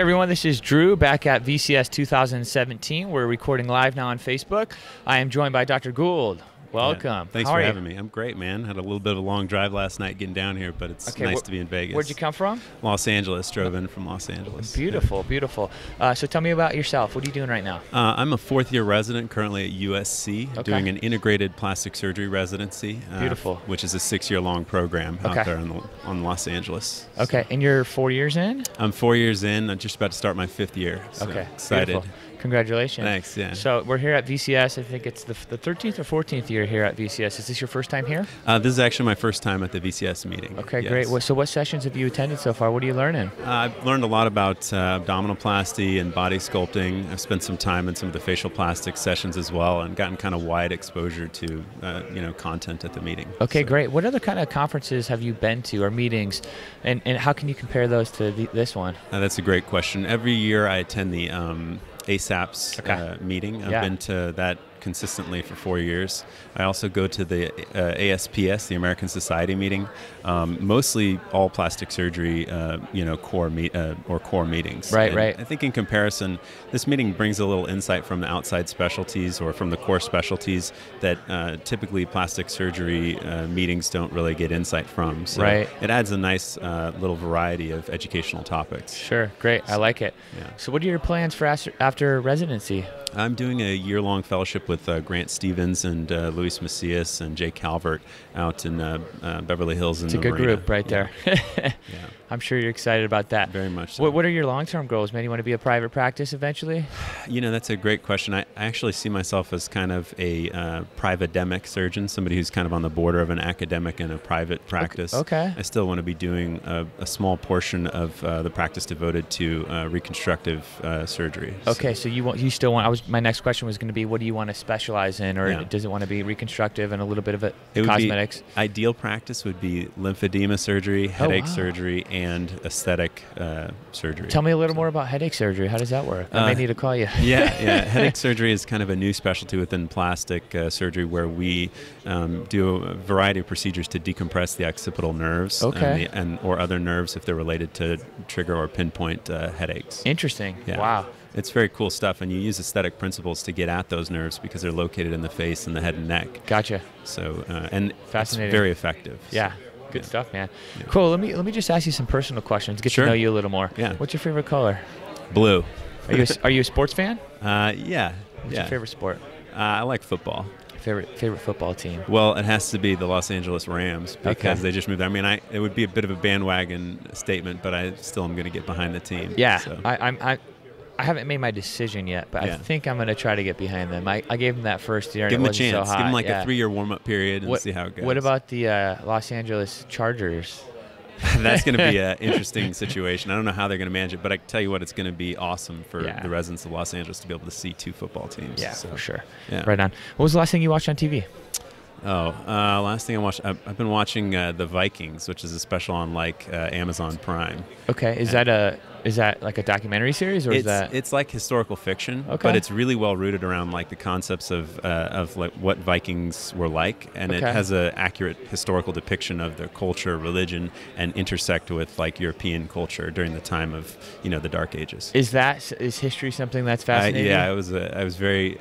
everyone, this is Drew back at VCS 2017. We're recording live now on Facebook. I am joined by Dr. Gould. Welcome. Yeah, thanks for having me. I'm great, man. Had a little bit of a long drive last night getting down here, but it's nice to be in Vegas. Where'd you come from? Los Angeles. Drove in from Los Angeles. Beautiful, beautiful. So tell me about yourself. What are you doing right now? I'm a fourth-year resident currently at USC, doing an integrated plastic surgery residency. Beautiful. Which is a 6-year-long program out there on Los Angeles. Okay, and you're 4 years in? I'm 4 years in. I'm just about to start my 5th year. So excited. Beautiful. Congratulations. Thanks, yeah. So we're here at VCS. I think it's the 13th or 14th year here at VCS. Is this your first time here? This is actually my first time at the VCS meeting. Okay, great. So what sessions have you attended so far? What are you learning? I've learned a lot about abdominoplasty and body sculpting. I've spent some time in some of the facial plastics sessions as well and gotten kind of wide exposure to content at the meeting. Okay, great. What other kind of conferences have you been to or meetings, and how can you compare those to this one? That's a great question. Every year I attend the ASAPS meeting. I've been to that consistently for 4 years. I also go to the ASPS, the American Society meeting, mostly all plastic surgery, core meetings. Right, and right. I think in comparison, this meeting brings a little insight from the outside specialties or from the core specialties that typically plastic surgery meetings don't really get insight from. So it adds a nice little variety of educational topics. Sure, great. I like it. Yeah. So what are your plans for after residency? I'm doing a year-long fellowship with Grant Stevens and Luis Macias and Jay Calvert out in Beverly Hills. It's a good group right there. I'm sure you're excited about that. Very much so. What are your long-term goals, man? You want to be a private practice eventually? That's a great question. I actually see myself as kind of a private-demic surgeon, somebody who's kind of on the border of an academic and a private practice. Okay. I still want to be doing a small portion of the practice devoted to reconstructive surgery. Okay, so you still want. My next question was going to be, what do you want to specialize in, or does it want to be reconstructive and a little bit of cosmetics? Ideal practice would be lymphedema surgery, headache surgery, and aesthetic surgery. Tell me a little more about headache surgery. How does that work? I may need to call you. Headache surgery is kind of a new specialty within plastic surgery where we do a variety of procedures to decompress the occipital nerves or other nerves if they're related to trigger or pinpoint headaches. Interesting. Yeah. Wow. It's very cool stuff, and you use aesthetic principles to get at those nerves because they're located in the face and the head and neck. Gotcha. So, and fascinating. It's very effective. Yeah. Good stuff, man. Yeah. Cool. Let me just ask you some personal questions. Get to know you a little more. Yeah. What's your favorite color? Blue. Are you a sports fan? Yeah. What's your favorite sport? I like football. Favorite football team? Well, it has to be the Los Angeles Rams because they just moved. I mean, it would be a bit of a bandwagon statement, but I still am going to get behind the team. Yeah. So. I haven't made my decision yet, but I think I'm going to try to get behind them. I gave them that first year. Give them a So chance. hot. Give them like a 3-year warm-up period and see how it goes. What about the Los Angeles Chargers? That's going to be an interesting situation. I don't know how they're going to manage it, but I can tell you what, it's going to be awesome for the residents of Los Angeles to be able to see 2 football teams. Yeah, for sure. Yeah. Right on. What was the last thing you watched on TV? Last thing I watched, I've been watching The Vikings, which is a special on Amazon Prime. Okay, is that like a documentary series, or it's like historical fiction, but it's really well rooted around the concepts of what Vikings were like, and it has an accurate historical depiction of their culture, religion, and intersect with European culture during the time of the Dark Ages. Is history something that's fascinating? I was very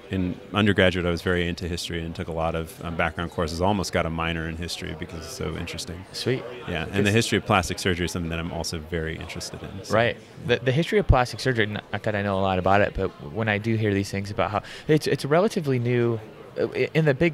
in undergraduate I was very into history and took a lot of background courses. Almost got a minor in history because it's so interesting. Sweet. Yeah, and the history of plastic surgery is something that I'm also very interested in. So. Right. The history of plastic surgery, not that I know a lot about it, but when I do hear these things about how it's relatively new, in the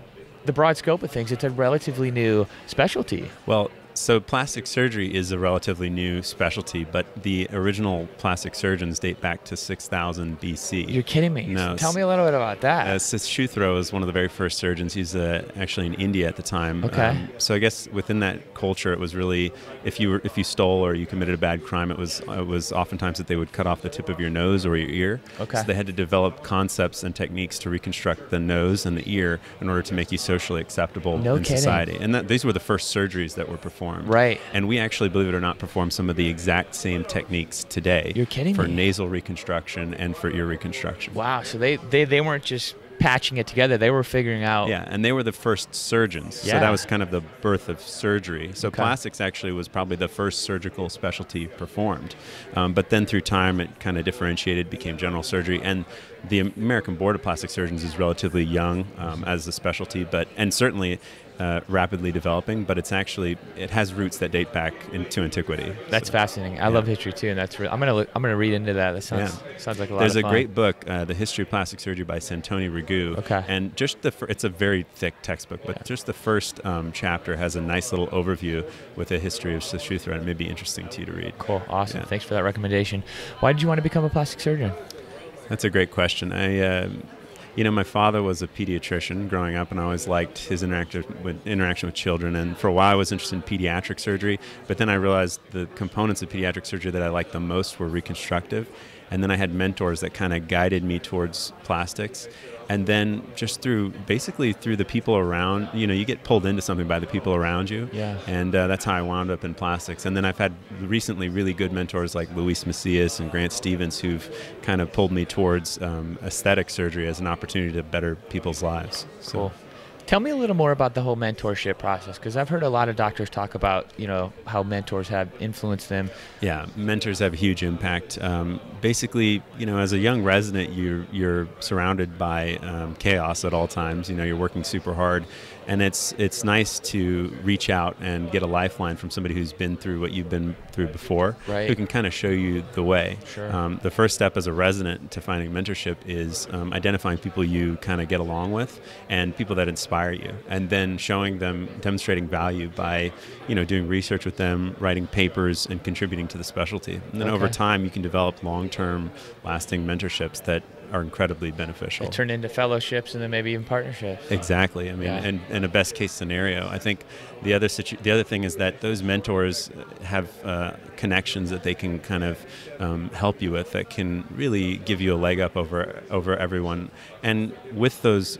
broad scope of things, it's a relatively new specialty. Well, so plastic surgery is a relatively new specialty, but the original plastic surgeons date back to 6000 BC. You're kidding me. No. Tell me a little bit about that. Shuthro is one of the very first surgeons. He's actually in India at the time. Okay. So I guess within that culture, it was really, if you stole or you committed a bad crime, it was oftentimes that they would cut off the tip of your nose or your ear. Okay. So they had to develop concepts and techniques to reconstruct the nose and the ear in order to make you socially acceptable in society. And these were the first surgeries that were performed. Right. And we actually, believe it or not, perform some of the exact same techniques today. You're kidding for me. nasal reconstruction and for ear reconstruction. Wow. So they weren't just patching it together. They were figuring out. Yeah, and they were the first surgeons. Yeah. So that was kind of the birth of surgery. So plastics actually was probably the first surgical specialty performed. But then through time, it kind of differentiated, became general surgery. And the American Board of Plastic Surgeons is relatively young as a specialty, and certainly rapidly developing, but it has roots that date back into antiquity. That's fascinating. I love history too, and I'm gonna read into that. That sounds like a lot There's of fun. a great book, The History of Plastic Surgery by Santoni Rigu. Okay. And just it's a very thick textbook, but just the first chapter has a nice little overview with a history of Sushruthra, and it may be interesting to you to read. Cool. Awesome. Thanks for that recommendation. Why did you want to become a plastic surgeon? That's a great question. My father was a pediatrician growing up, and I always liked his interaction with children. And for a while, I was interested in pediatric surgery. But then I realized the components of pediatric surgery that I liked the most were reconstructive. And then I had mentors that kind of guided me towards plastics. And then just basically through the people around, you get pulled into something by the people around you. Yeah. And that's how I wound up in plastics. And then I've had recently really good mentors like Luis Macias and Grant Stevens who've kind of pulled me towards aesthetic surgery as an opportunity to better people's lives. Cool. Tell me a little more about the whole mentorship process, because I've heard a lot of doctors talk about, how mentors have influenced them. Yeah, mentors have a huge impact. Basically, as a young resident, you're surrounded by chaos at all times. You're working super hard, and it's nice to reach out and get a lifeline from somebody who's been through what you've been through before, right, who can kind of show you the way. Sure. The first step as a resident to finding mentorship is identifying people you kind of get along with and people that inspire you, and then demonstrating value by doing research with them, writing papers, and contributing to the specialty. And then over time you can develop long-term lasting mentorships that are incredibly beneficial. They turn into fellowships and then maybe even partnerships. Exactly. I mean, and in a best case scenario, I think the other thing is that those mentors have connections that they can kind of help you with that can really give you a leg up over everyone. And with those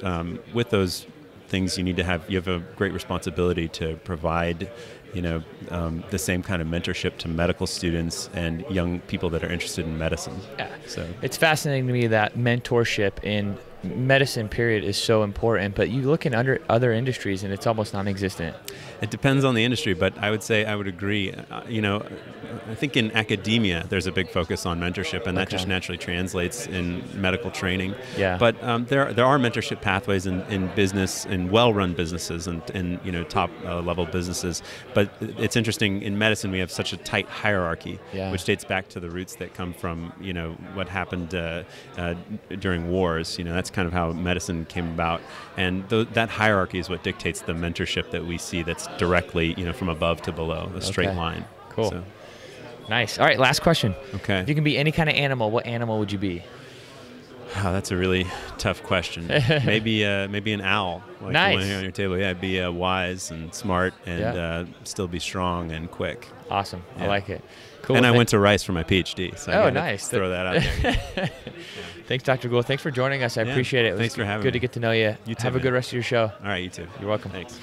things, you have a great responsibility to provide the same kind of mentorship to medical students and young people that are interested in medicine. Yeah. So it's fascinating to me that mentorship in medicine period is so important, but you look in other industries and it's almost non-existent. It depends on the industry, but I would agree. I think in academia there's a big focus on mentorship, and that just naturally translates in medical training. Yeah. But there are mentorship pathways in business, in well-run businesses, and top level businesses. But it's interesting, in medicine we have such a tight hierarchy, which dates back to the roots that come from what happened during wars. That's kind of how medicine came about, and that hierarchy is what dictates the mentorship that we see. That's directly from above to below, a straight line. Cool. So. Nice. All right, last question. Okay. If you can be any kind of animal, what animal would you be? Oh, that's a really tough question. Maybe an owl, like nice. The one here on your table. Yeah, be wise and smart, and still be strong and quick. Awesome. Yeah. I like it. Cool. And I went to Rice for my PhD. So nice. Throw that out there. Thanks, Dr. Gould. Thanks for joining us. I appreciate it. Thanks for having me. Good to get to know you. You too, Have a good rest of your show. All right, you too. You're welcome. Thanks.